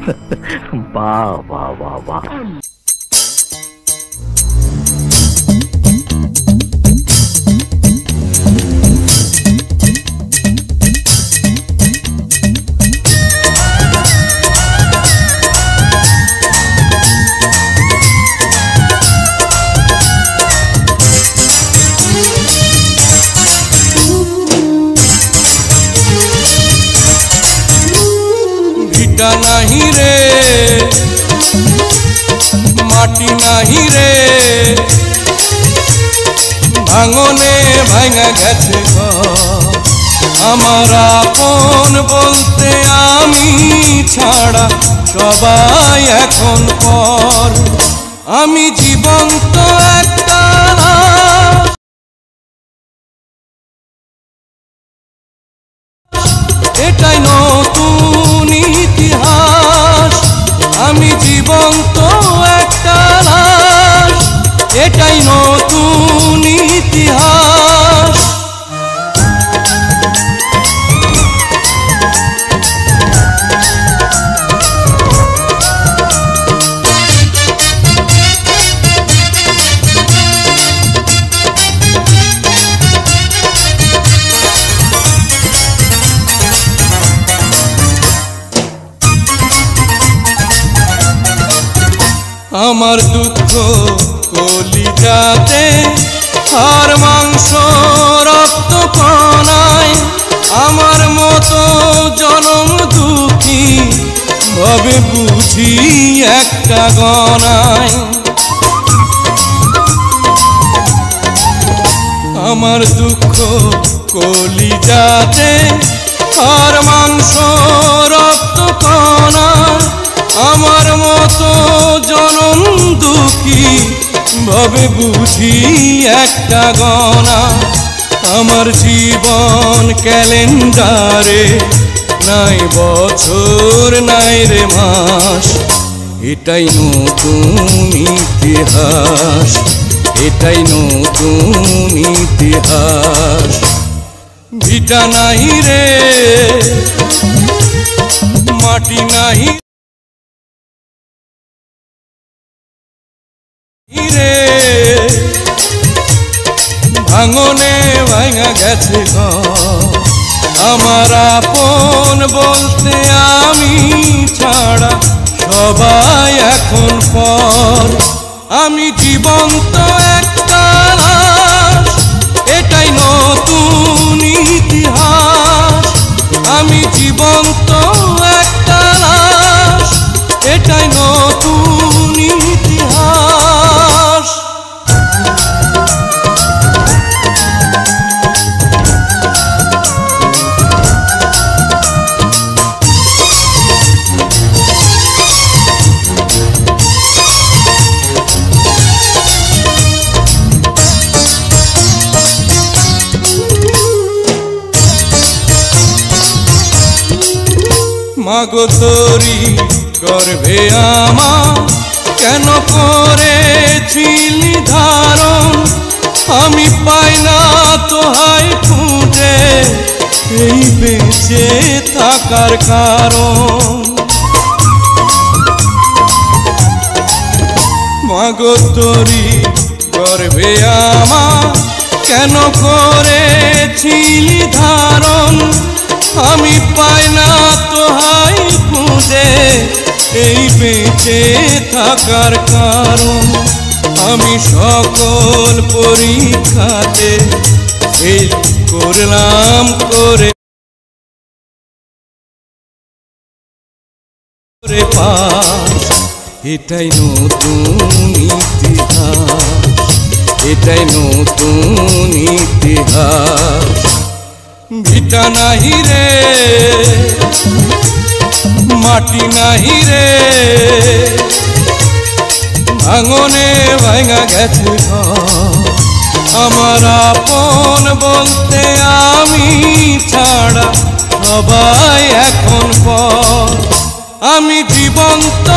বাহ বাহ বাহ বাহ। नहीं रे माटी नहीं रे भांगने भांगा गेছে আমার আপন বলতে আমি ছাড়া সবাই এখন পর আমি জীবন্ত একটা এটাই নতুন ইতিহাস আমি জীবন্ত একটা লাশ এটাই নতুন ইতিহাস আমার দুঃখ কলিজাতে আর মাংস রক্ত কণায় আমার মতো জনম দুঃখী ভাবে বুঝি একটা গণায় আমার দুঃখ কলিজাতে আর মাংস রক্ত কণায় আমার মতো জনম দুঃখী ভাবে বুঝি একটা গণা আমার জীবন ক্যালেন্ডারে নাই বছর নাই রে মাস এটাই নতুন ইতিহাস এটাই নতুন ইতিহাস ভিটা নাই রে মাটি নাই রে ভাঙনে ভাঙা গেছে আমার আপন বলতে আমি ছাড়া সবাই এখন পর আমি জীবন্ত একটা লাশ এটাই নতুন ইতিহাস আমি জীবন্ত একটা লাশ এটাই নতুন ইতিহাস মাগো তোরি গর্ভে আমার কেন করেছিলি ধারণ আমি পাই না তোহাই খুঁজে এই বেঁচে থাকার কারণ মাগো তোরি গর্ভে আমার কেন করেছিলি ধারণ আমি পাই না তোহাই খুঁজে এই বেঁচে থাকার কারণ আমি সকল পরীক্ষাতে ফেল করলাম করে পাস এটাই নতুন ইতিহাস এটাই নতুন ইতিহাস ভিটা নাহি রে মাটি নাহি রে ভাঙনে ভাঙা গেছে আমার আপন বলতে আমি ছাড়া সবাই এখন পর আমি জীবন্ত